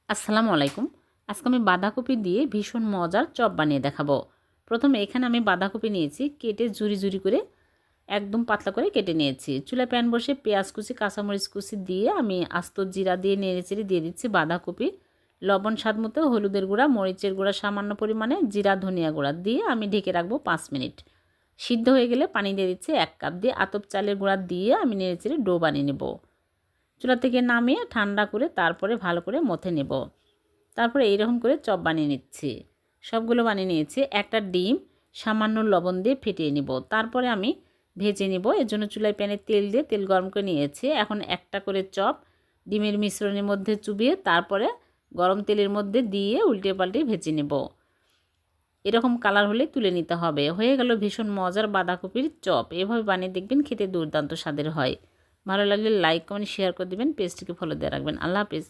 আসসালামু আলাইকুম। আজকে আমি বাঁধাকপি দিয়ে ভীষণ মজার চপ বানিয়ে দেখাবো। প্রথমে এখানে আমি বাঁধাকপি নিয়েছি, কেটে ঝুরি ঝুরি করে একদম পাতলা করে কেটে নিয়েছি। চুলায় প্যান বসে পেঁয়াজ কুচি, কাঁচামরিচ কুচি দিয়ে আমি আস্ত জিরা দিয়ে নেড়েচেড়ে দিয়ে দিচ্ছি বাঁধাকপি। লবণ স্বাদ মতো, হলুদের গুঁড়া, মরিচের গুঁড়া সামান্য পরিমাণে, জিরা ধনিয়া গুঁড়া দিয়ে আমি ঢেকে রাখবো 5 মিনিট। সিদ্ধ হয়ে গেলে পানি দিয়ে দিচ্ছি 1 কাপ, দিয়ে আতপ চালের গুঁড়া দিয়ে আমি নেড়েচেড়ে ডো বানিয়ে নেব। চুলা থেকে নামিয়ে ঠান্ডা করে তারপরে ভালো করে মথে নেব। তারপরে এইরকম করে চপ বানিয়ে নিচ্ছি। সবগুলো বানিয়ে নিয়েছি। একটা ডিম সামান্য লবণ দিয়ে ফেটিয়ে নিব। তারপরে আমি ভেজে নিব। এর জন্য চুলায় প্যানে তেল দিয়ে তেল গরম করে নিয়েছি। এখন একটা করে চপ ডিমের মিশ্রণের মধ্যে চুবিয়ে তারপরে গরম তেলের মধ্যে দিয়ে উল্টে পাল্টে ভেজে নেব। এরকম কালার হলে তুলে নিতে হবে। হয়ে গেল ভীষণ মজার বাঁধাকপির চপ। এভাবে বানিয়ে দেখবেন, খেতে দুর্দান্ত স্বাদের হয়। ভালো লাগলে লাইক কমেন্ট শেয়ার করে দেবেন, পেজটিকে ফলো দিয়ে রাখবেন। আল্লাহ হাফেজ।